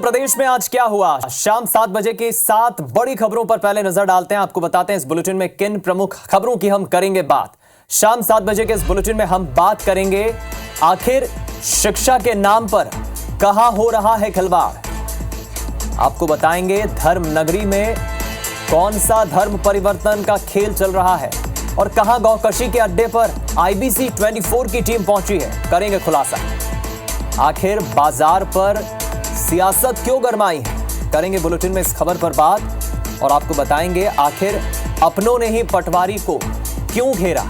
प्रदेश में आज क्या हुआ, शाम 7 बजे की 7 बड़ी खबरों पर पहले नजर डालते हैं। आपको बताते हैं इस बुलेटिन में किन प्रमुख खबरों की हम करेंगे बात। शाम 7 बजे के इस बुलेटिन में हम बात करेंगे आखिर शिक्षा के नाम पर कहां हो रहा है खिलवाड़। आपको बताएंगे धर्म नगरी में कौन सा धर्म परिवर्तन का खेल चल रहा है और कहां गौकशी के अड्डे पर IBC 24 की टीम पहुंची है, करेंगे खुलासा। आखिर बाजार पर सियासत क्यों गरमाई है, करेंगे बुलेटिन में इस खबर पर बात। और आपको बताएंगे आखिर अपनों ने ही पटवारी को क्यों घेरा।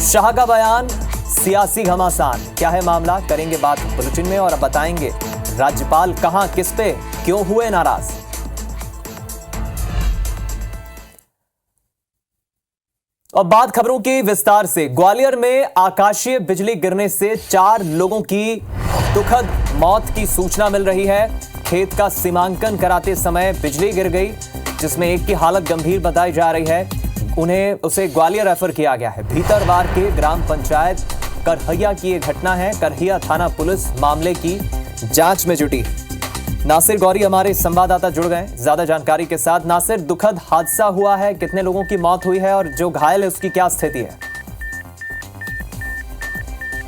शाह का बयान सियासी घमासान, क्या है मामला, करेंगे बात बुलेटिन में। और अब बताएंगे राज्यपाल कहां किस पे क्यों हुए नाराज। और बात खबरों की विस्तार से। ग्वालियर में आकाशीय बिजली गिरने से 4 लोगों की दुखद मौत की सूचना मिल रही है। खेत का सीमांकन कराते समय बिजली गिर गई, जिसमें एक की हालत गंभीर बताई जा रही है। उसे ग्वालियर रेफर किया गया है। भीतरवार के ग्राम पंचायत करहिया की यह घटना है। करहिया थाना पुलिस मामले की जांच में जुटी। नासिर गौरी हमारे संवाददाता जुड़ गए ज्यादा जानकारी के साथ। नासिर, दुखद हादसा हुआ है, कितने लोगों की मौत हुई है और जो घायल है उसकी क्या स्थिति है?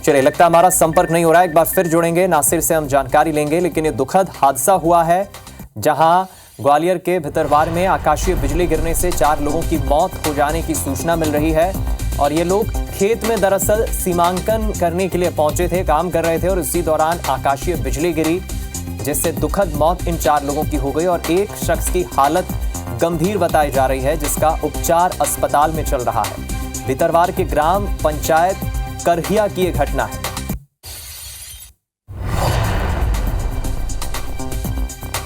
चलिए, लगता है हमारा संपर्क नहीं हो रहा है, एक बार फिर जुड़ेंगे, नासिर से हम जानकारी लेंगे। लेकिन ये दुखद हादसा हुआ है जहां ग्वालियर के भितरवार में आकाशीय बिजली गिरने से 4 लोगों की मौत हो जाने की सूचना मिल रही है। और ये लोग खेत में दरअसल सीमांकन करने के लिए पहुंचे थे, काम कर रहे थे और इसी दौरान आकाशीय बिजली गिरी, जिससे दुखद मौत इन 4 लोगों की हो गई। और एक शख्स की हालत गंभीर बताई जा रही है, जिसका उपचार अस्पताल में चल रहा है। भितरवार के ग्राम पंचायत करहिया की यह घटना है।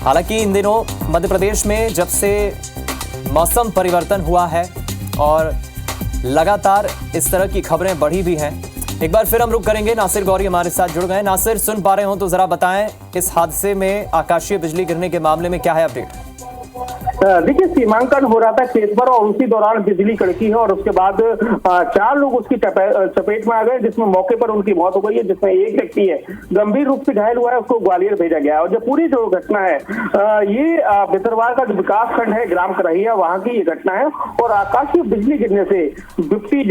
हालांकि इन दिनों मध्य प्रदेश में जब से मौसम परिवर्तन हुआ है और लगातार इस तरह की खबरें बढ़ी भी हैं। एक बार फिर हम रुक करेंगे, नासिर गौरी हमारे साथ जुड़ गए। नासिर, सुन पा रहे हो तो जरा बताएं इस हादसे में आकाशीय बिजली गिरने के मामले में क्या है अपडेट? देखिए, सीमांकन हो रहा था खेत पर और उसी दौरान बिजली कड़की है और उसके बाद 4 लोग उसकी चपेट में आ गए, जिसमें मौके पर उनकी मौत हो गई है, जिसमें एक व्यक्ति है गंभीर रूप से घायल हुआ है, उसको ग्वालियर भेजा गया है। और जो पूरी जो घटना है ये भितरवार का जो विकास खंड है ग्राम करहिया, वहां की ये घटना है। और आकाशीय बिजली गिरने से व्यक्ति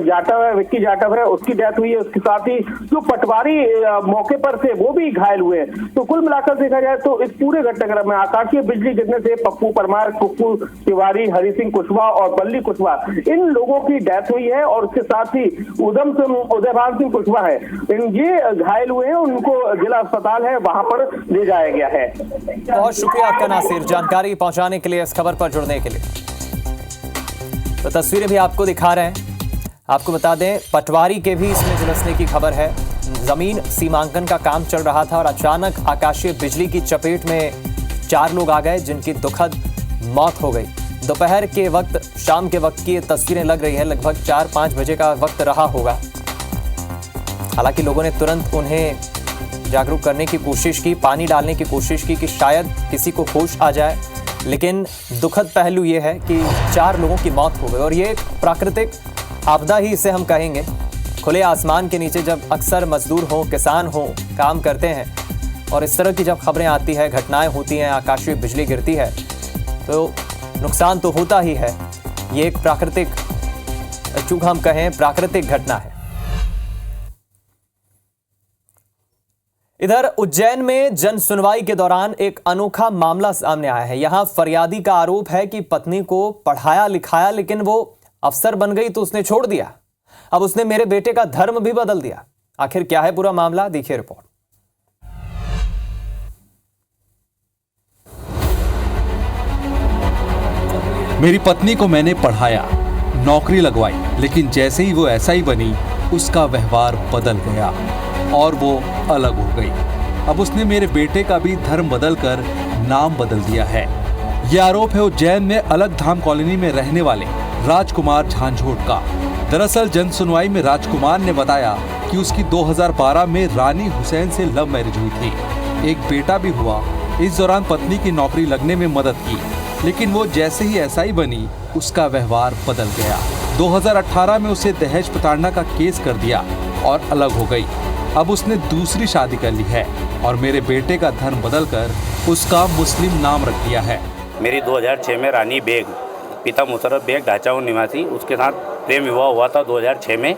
जाटव है उसकी डेथ हुई है। उसके साथ ही जो पटवारी मौके पर थे वो भी घायल हुए। तो कुल मिलाकर देखा जाए तो इस पूरे घटनाक्रम में आकाशीय बिजली गिरने से पप्पू परमार, कुक्कू तिवारी, हरि सिंह कुशवाहा और बल्ली कुशवाहा, इन लोगों की डेथ हुई है। और उसके साथ ही उदयभान सिंह कुशवाहा है, ये घायल हुए हैं, उनको जिला अस्पताल है वहां पर ले जाया गया है। बहुत शुक्रिया आपका नासिर, जानकारी पहुंचाने के लिए, इस खबर पर जुड़ने के लिए। तो तस्वीरें भी आपको दिखा रहे हैं। आपको बता दें पटवारी के भी इसमें झुलसने की खबर है। जमीन सीमांकन का काम चल रहा था और अचानक आकाशीय बिजली की चपेट में 4 लोग आ गए, जिनकी दुखद मौत हो गई। दोपहर के वक्त, शाम के वक्त की ये तस्वीरें लग रही हैं, लगभग 4-5 बजे का वक्त रहा होगा। हालांकि लोगों ने तुरंत उन्हें जागरूक करने की कोशिश की, पानी डालने की कोशिश की कि शायद किसी को होश आ जाए। लेकिन दुखद पहलू ये है कि 4 लोगों की मौत हो गई। और ये प्राकृतिक आपदा ही इसे हम कहेंगे। खुले आसमान के नीचे जब अक्सर मजदूर हो, किसान हो, काम करते हैं और इस तरह की जब खबरें आती है, घटनाएं होती हैं, आकाशीय बिजली गिरती है, तो नुकसान तो होता ही है। ये एक प्राकृतिक, चूक हम कहें, प्राकृतिक घटना है। इधर उज्जैन में जन सुनवाई के दौरान एक अनोखा मामला सामने आया है। यहां फरियादी का आरोप है कि पत्नी को पढ़ाया लिखाया, लेकिन वो अफसर बन गई तो उसने छोड़ दिया। अब उसने मेरे बेटे का धर्म भी बदल दिया। आखिर क्या है पूरा मामला, देखिए रिपोर्ट। मेरी पत्नी को मैंने पढ़ाया, नौकरी लगवाई, लेकिन जैसे ही वो SI बनी उसका व्यवहार बदल गया और वो अलग हो गई। अब उसने मेरे बेटे का भी धर्म बदलकर नाम बदल दिया है। ये आरोप है उज्जैन में अलग धाम कॉलोनी में रहने वाले राजकुमार झांझोट का। दरअसल जन सुनवाई में राजकुमार ने बताया कि उसकी 2012 में रानी हुसैन से लव मैरिज हुई थी। एक बेटा भी हुआ। इस दौरान पत्नी की नौकरी लगने में मदद की, लेकिन वो जैसे ही SI बनी उसका व्यवहार बदल गया। 2018 में उसे दहेज प्रताड़ना का केस कर दिया और अलग हो गई। अब उसने दूसरी शादी कर ली है और मेरे बेटे का धर्म बदलकर उसका मुस्लिम नाम रख दिया है। मेरी 2006 में रानी बेग, पिता मुशर्रफ बेग, ढांचाऊ निवासी, उसके साथ प्रेम विवाह हुआ था 2006 में,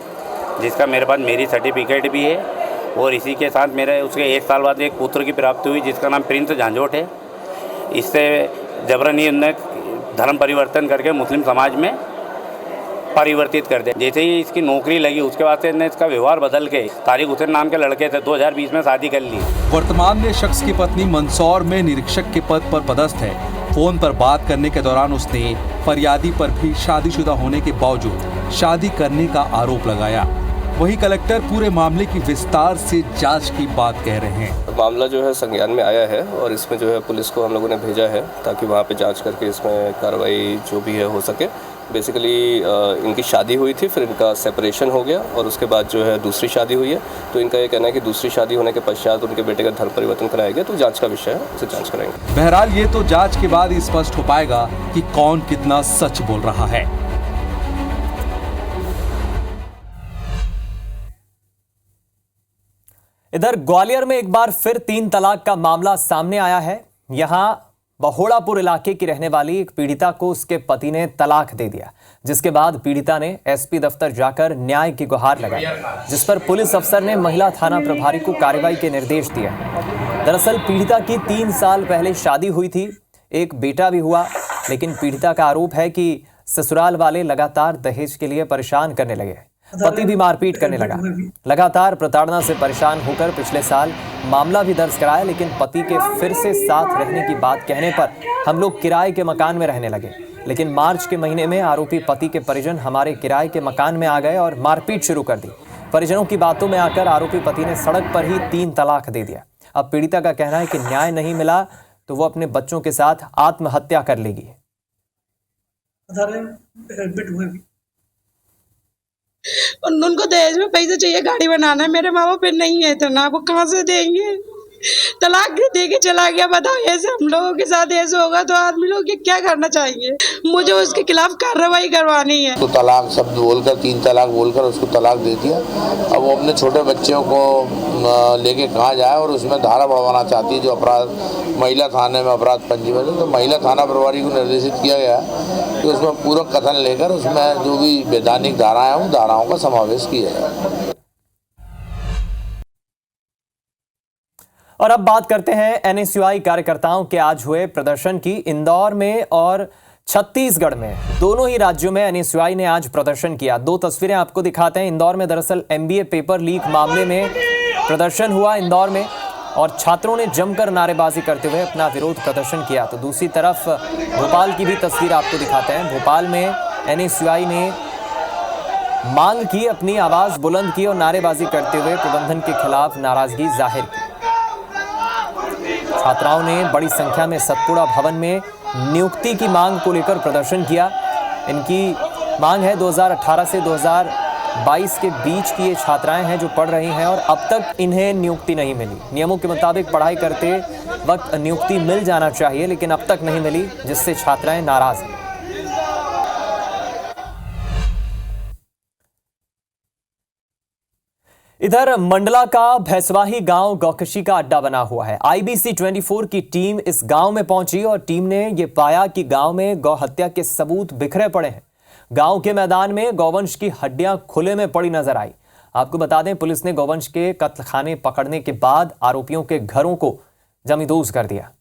जिसका मेरे पास मेरी सर्टिफिकेट भी है। और इसी के साथ मेरे उसके 1 साल बाद एक पुत्र की प्राप्ति हुई जिसका नाम प्रिंस झांझोट है। इससे जबरन ने धर्म परिवर्तन करके मुस्लिम समाज में परिवर्तित कर दिया। जैसे ही इसकी नौकरी लगी उसके बाद से इसने इसका व्यवहार बदल के तारिक हुसैन नाम के लड़के थे 2020 में शादी कर ली। वर्तमान में शख्स की पत्नी मंदसौर में निरीक्षक के पद पर पदस्थ है। फोन पर बात करने के दौरान उसने फरियादी पर भी शादीशुदा होने के बावजूद शादी करने का आरोप लगाया। वही कलेक्टर पूरे मामले की विस्तार से जांच की बात कह रहे हैं। मामला जो है संज्ञान में आया है और इसमें जो है पुलिस को हम लोगों ने भेजा है ताकि वहाँ पे जांच करके इसमें कार्रवाई जो भी है हो सके। बेसिकली इनकी शादी हुई थी, फिर इनका सेपरेशन हो गया और उसके बाद जो है दूसरी शादी हुई है। तो इनका ये कहना है कि दूसरी शादी होने के पश्चात उनके बेटे का धर्म परिवर्तन कराया गया, तो जांच का विषय है, उसे जांच कराएंगे। बहरहाल ये तो जांच के बाद ही स्पष्ट हो पाएगा कि कौन कितना सच बोल रहा है। इधर ग्वालियर में एक बार फिर 3 तलाक का मामला सामने आया है। यहां बहोड़ापुर इलाके की रहने वाली एक पीड़िता को उसके पति ने तलाक दे दिया, जिसके बाद पीड़िता ने एसपी दफ्तर जाकर न्याय की गुहार लगाई, जिस पर पुलिस अफसर ने महिला थाना प्रभारी को कार्रवाई के निर्देश दिए। दरअसल पीड़िता की 3 साल पहले शादी हुई थी, एक बेटा भी हुआ, लेकिन पीड़िता का आरोप है कि ससुराल वाले लगातार दहेज के लिए परेशान करने लगे। पति भी मारपीट करने लगा। लगातार प्रताड़ना से परेशान होकर पिछले साल मामला भी दर्ज कराया, लेकिन पति के फिर से साथ रहने की बात कहने पर हम लोग किराए के मकान में रहने लगे। लेकिन मार्च के महीने में आरोपी पति के परिजन हमारे किराए के मकान में आ गए और मारपीट शुरू कर दी। परिजनों की बातों में आकर आरोपी पति ने सड़क पर ही 3 तलाक दे दिया। अब पीड़िता का कहना है कि न्याय नहीं मिला तो वो अपने बच्चों के साथ आत्महत्या कर लेगी। उनको दहेज में पैसे चाहिए, गाड़ी बनाना है, मेरे माँ बाप नहीं है इतना, वो कहाँ से देंगे? तलाक दे के चला गया। बताओ ऐसे हम लोगों के साथ ऐसे होगा तो आदमी लोग क्या करना चाहेंगे? मुझे उसके खिलाफ कार्रवाई करवानी है। तो तलाक शब्द बोलकर 3 तलाक बोलकर उसको तलाक दे दिया। अब वो अपने छोटे बच्चों को लेके कहाँ जाए और उसमें धारा बढ़वाना चाहती है जो अपराध महिला थाने में अपराध पंजीबद्ध है। तो महिला थाना प्रभारी को निर्देशित किया गया कि उसमें पूरक कथन लेकर उसमें जो भी वैधानिक धाराएं हैं उन धाराओं का समावेश किया जाए। और अब बात करते हैं एनएसयूआई कार्यकर्ताओं के आज हुए प्रदर्शन की। इंदौर में और छत्तीसगढ़ में, दोनों ही राज्यों में एनएसयूआई ने आज प्रदर्शन किया। 2 तस्वीरें आपको दिखाते हैं। इंदौर में दरअसल एमबीए पेपर लीक मामले में प्रदर्शन हुआ इंदौर में और छात्रों ने जमकर नारेबाजी करते हुए अपना विरोध प्रदर्शन किया। तो दूसरी तरफ भोपाल की भी तस्वीर आपको दिखाते हैं। भोपाल में एनएसयूआई ने मांग की, अपनी आवाज बुलंद की और नारेबाजी करते हुए प्रबंधन के खिलाफ नाराजगी जाहिर की। छात्राओं ने बड़ी संख्या में सतपुड़ा भवन में नियुक्ति की मांग को लेकर प्रदर्शन किया। इनकी मांग है 2018 से 2022 के बीच की ये छात्राएं हैं जो पढ़ रही हैं और अब तक इन्हें नियुक्ति नहीं मिली। नियमों के मुताबिक पढ़ाई करते वक्त नियुक्ति मिल जाना चाहिए, लेकिन अब तक नहीं मिली, जिससे छात्राएं नाराज हैं। इधर मंडला का भैंसवाही गांव गौकशी का अड्डा बना हुआ है। IBC 24 की टीम इस गांव में पहुंची और टीम ने यह पाया कि गांव में गौ हत्या के सबूत बिखरे पड़े हैं। गांव के मैदान में गौवंश की हड्डियां खुले में पड़ी नजर आई। आपको बता दें, पुलिस ने गौवंश के कत्लखाने पकड़ने के बाद आरोपियों के घरों को जमींदोज कर दिया।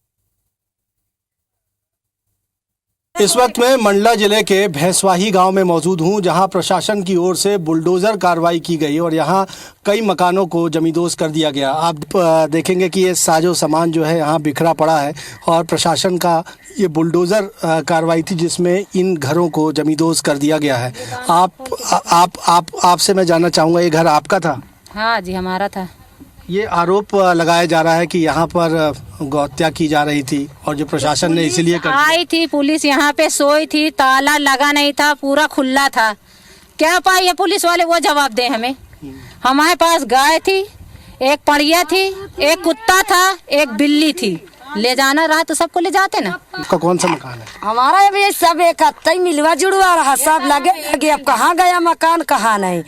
इस वक्त मैं मंडला जिले के भैंसवाही गांव में मौजूद हूं, जहां प्रशासन की ओर से बुलडोजर कार्रवाई की गई और यहां कई मकानों को जमींदोज कर दिया गया। आप देखेंगे कि ये साजो सामान जो है यहां बिखरा पड़ा है और प्रशासन का ये बुलडोजर कार्रवाई थी जिसमें इन घरों को जमींदोज कर दिया गया है। आपसे मैं जानना चाहूँगा, ये घर आपका था? हाँ जी, हमारा था। ये आरोप लगाया जा रहा है कि यहाँ पर गौहत्या की जा रही थी और जो प्रशासन ने इसीलिए आई थी। पुलिस यहाँ पे सोई थी, ताला लगा नहीं था, पूरा खुला था। क्या पाई है पुलिस वाले, वो जवाब दे हमें। हमारे पास गाय थी, एक पड़िया थी, एक कुत्ता था, एक बिल्ली थी। ले जाना रहा तो सबको ले जाते ना। आपका कौन सा मकान है? हमारा ये सब एक मिलवा जुड़वा रहा, सब लगे अब कहाँ गया मकान कहाँ नहीं।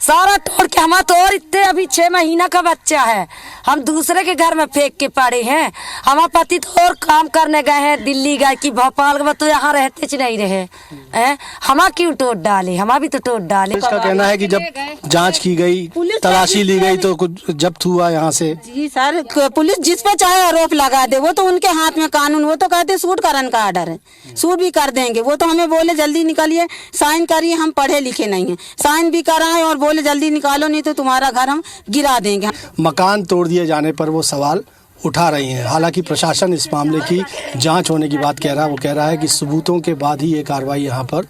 सारा तोड़ के हम तो, और इतने अभी 6 महीना का बच्चा है, हम दूसरे के घर में फेंक के पड़े हैं। हमारे पति तो और काम करने गए हैं, दिल्ली गए कि भोपाल गए, तो यहाँ रहते च नहीं रहे हैं। हमा क्यों टोट डाले, हमा भी तो टोट डाले। इसका कहना है कि जब जांच की गई, तलाशी ली गई तो कुछ जब्त हुआ यहाँ से। जी सर, पुलिस जिस पे चाहे आरोप लगा दे, वो तो उनके हाथ में कानून, वो तो कहते शूट करने का आर्डर है, शूट भी कर देंगे। वो तो हमें बोले जल्दी निकालिए, साइन करिए, हम पढ़े लिखे नहीं हैं, साइन भी कराएं और बोले जल्दी निकालो नहीं तो तुम्हारा घर हम गिरा देंगे। मकान तोड़ दिए जाने पर वो सवाल उठा रही हैं। हालांकि प्रशासन इस मामले की जांच होने की बात कह रहा है। वो कह रहा है कि सबूतों के बाद ही ये कार्रवाई यहाँ पर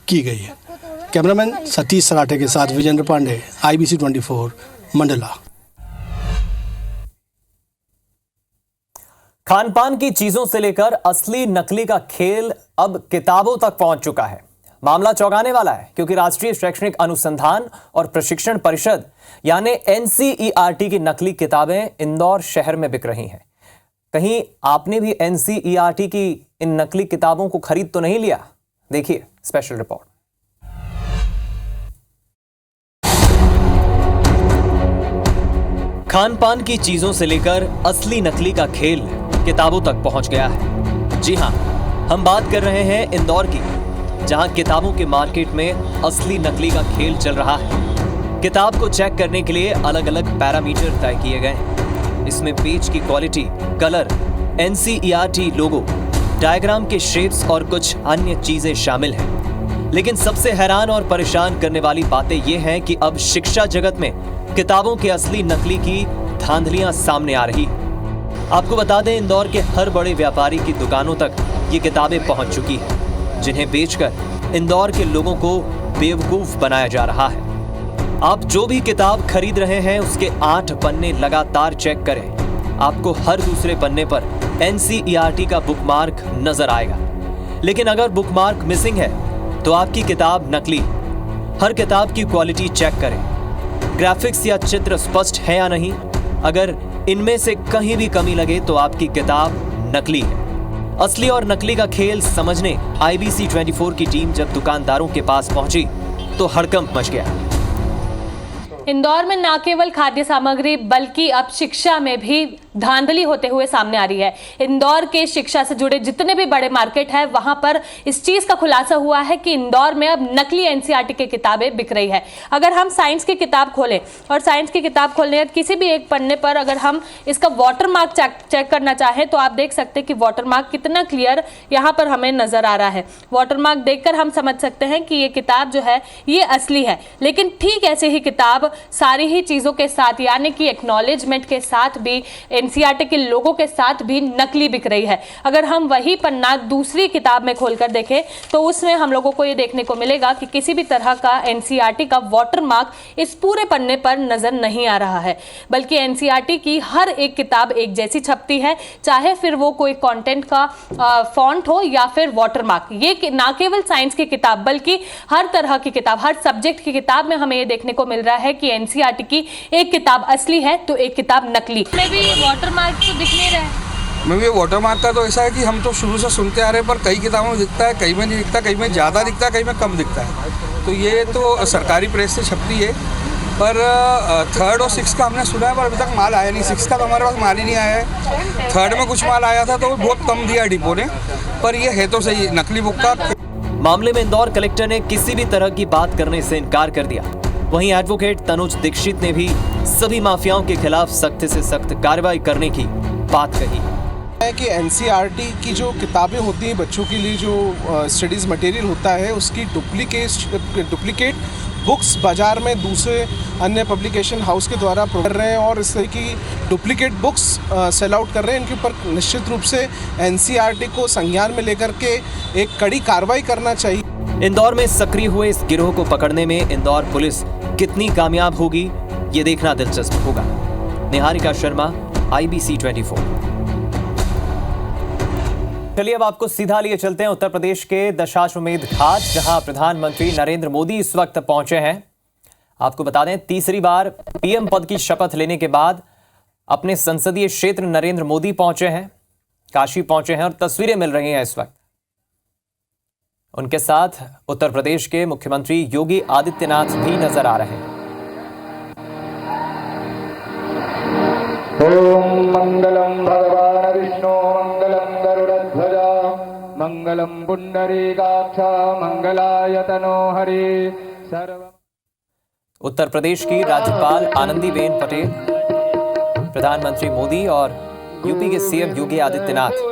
की गई है। कैमरामैन सतीश सराठे के साथ विजेंद्र पांडे, IBC 24 मंडला। खान पान की चीजों से लेकर असली नकली का खेल अब किताबों तक पहुंच चुका है। मामला चौंकाने वाला है क्योंकि राष्ट्रीय शैक्षणिक अनुसंधान और प्रशिक्षण परिषद यानी NCERT की नकली किताबें इंदौर शहर में बिक रही हैं। कहीं आपने भी NCERT की इन नकली किताबों को खरीद तो नहीं लिया? देखिए स्पेशल रिपोर्ट। खान पान की चीजों से लेकर असली नकली का खेल किताबों तक पहुंच गया है। जी हां, हम बात कर रहे हैं इंदौर की, जहां किताबों के मार्केट में असली नकली का खेल चल रहा है। किताब को चेक करने के लिए अलग अलग पैरामीटर तय किए गए हैं। इसमें पेज की क्वालिटी, कलर, NCERT लोगो, डायग्राम के शेप्स और कुछ अन्य चीजें शामिल हैं। लेकिन सबसे हैरान और परेशान करने वाली बातें ये हैं कि अब शिक्षा जगत में किताबों के असली नकली की धांधलियां सामने आ रही। आपको बता दें, इंदौर के हर बड़े व्यापारी की दुकानों तक ये किताबें पहुंच चुकी हैं, जिन्हें बेचकर इंदौर के लोगों को बेवकूफ बनाया जा रहा है। आप जो भी किताब खरीद रहे हैं उसके 8 पन्ने लगातार चेक करें। आपको हर दूसरे पन्ने पर NCERT का बुकमार्क नजर आएगा। लेकिन अगर बुकमार्क मिसिंग है तो आपकी किताब नकली। हर किताब की क्वालिटी चेक करें, ग्राफिक्स या चित्र स्पष्ट है या नहीं। अगर इनमें से कहीं भी कमी लगे तो आपकी किताब नकली है। असली और नकली का खेल समझने IBC 24 की टीम जब दुकानदारों के पास पहुंची तो हड़कंप मच गया। इंदौर में न केवल खाद्य सामग्री बल्कि अब शिक्षा में भी धांधली होते हुए सामने आ रही है। इंदौर के शिक्षा से जुड़े जितने भी बड़े मार्केट है वहां पर इस चीज का खुलासा हुआ है कि इंदौर में अब नकली NCERT की किताबें बिक रही है। अगर हम साइंस की किताब खोलें और साइंस की किताब खोलने किसी भी एक पन्ने पर अगर हम इसका वाटरमार्क चेक करना चाहें तो आप देख सकते हैं कि वाटरमार्क कितना क्लियर यहाँ पर हमें नजर आ रहा है। वाटरमार्क देखकर हम समझ सकते हैं कि ये किताब जो है ये असली है। लेकिन ठीक ऐसे ही किताब सारी ही चीजों के साथ यानी कि एक्नॉलेजमेंट के साथ भी NCERT के लोगों के साथ भी नकली बिक रही है। अगर हम वही पन्ना दूसरी किताब में खोलकर देखें तो उसमें हम लोगों को ये देखने को मिलेगा कि किसी भी तरह का NCERT का वाटरमार्क इस पूरे पन्ने पर नजर नहीं आ रहा है, बल्कि NCERT की हर एक किताब एक जैसी छपती है, चाहे फिर वो कोई कंटेंट का फॉन्ट हो या फिर वाटरमार्क। ये ना केवल साइंस की किताब बल्कि हर तरह की किताब, हर सब्जेक्ट की किताब में हमें ये देखने को मिल रहा है कि NCERT की एक किताब असली है तो एक किताब नकली। में भी वाटरमार्क तो दिख नहीं रहा मैं भी वाटरमार्क का तो ऐसा है कि हम तो शुरू से सुनते आ रहे हैं, पर कई किताबों में दिखता है, कई में नहीं दिखता, कई में ज़्यादा दिखता है, कई में कम दिखता है। तो ये तो सरकारी प्रेस से छपती है, पर 3rd और 6th का हमने सुना है, पर अभी तक माल आया नहीं। 6th का तो हमारे पास माल ही नहीं आया है। 3rd में कुछ माल आया था तो बहुत कम दिया डिपो ने, पर ये है तो सही नकली बुक का। मामले में इंदौर कलेक्टर ने किसी भी तरह की बात करने से इनकार कर दिया। वहीं एडवोकेट तनुज दीक्षित ने भी सभी माफियाओं के खिलाफ सख्त से सख्त कार्रवाई करने की बात कही है कि NCERT की जो किताबें होती हैं बच्चों के लिए, जो स्टडीज़ मटेरियल होता है, उसकी डुप्लीकेट बुक्स बाज़ार में दूसरे अन्य पब्लिकेशन हाउस के द्वारा कर रहे हैं और इस तरह की डुप्लीकेट बुक्स सेल आउट कर रहे हैं। इनके ऊपर निश्चित रूप से NCERT को संज्ञान में लेकर के एक कड़ी कार्रवाई करना चाहिए। इंदौर में सक्रिय हुए इस गिरोह को पकड़ने में इंदौर पुलिस कितनी कामयाब होगी, ये देखना दिलचस्प होगा। निहारिका शर्मा, IBC 24। चलिए अब आपको सीधा लिए चलते हैं उत्तर प्रदेश के दशाश्वमेध घाट, जहां प्रधानमंत्री नरेंद्र मोदी इस वक्त पहुंचे हैं। आपको बता दें, तीसरी बार PM पद की शपथ लेने के बाद अपने संसदीय क्षेत्र नरेंद्र मोदी पहुंचे हैं, काशी पहुंचे हैं और तस्वीरें मिल रही हैं इस वक्त। उनके साथ उत्तर प्रदेश के मुख्यमंत्री योगी आदित्यनाथ भी नजर आ रहे हैं। ओम मंगलम भगवान विष्णु मंगलम गरुड़ध्वज मंगलम पुंडरीकाक्ष मंगलायतनो हरि सर्व। उत्तर प्रदेश की राज्यपाल आनंदीबेन पटेल, प्रधानमंत्री मोदी और यूपी के सीएम योगी आदित्यनाथ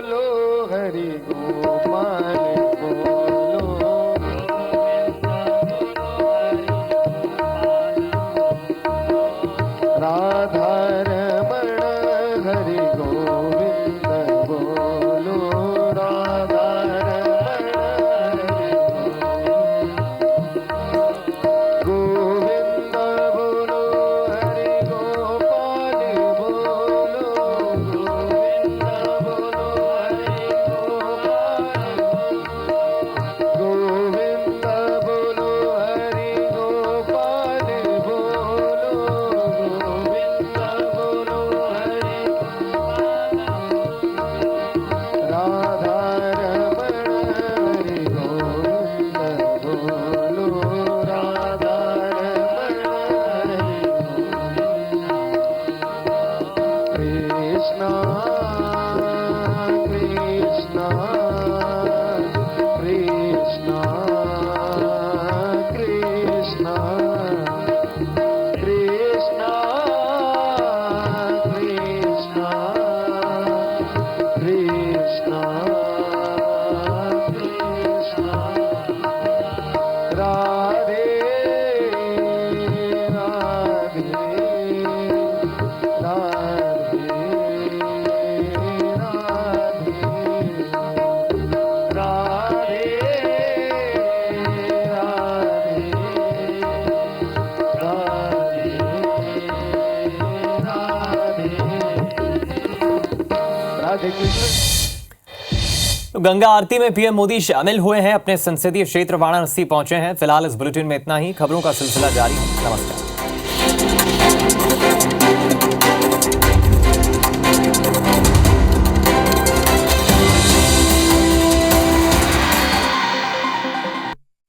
तो गंगा आरती में पीएम मोदी शामिल हुए हैं, अपने संसदीय क्षेत्र वाराणसी पहुंचे हैं। फिलहाल इस बुलेटिन में इतना ही। खबरों का सिलसिला जारी है। नमस्कार।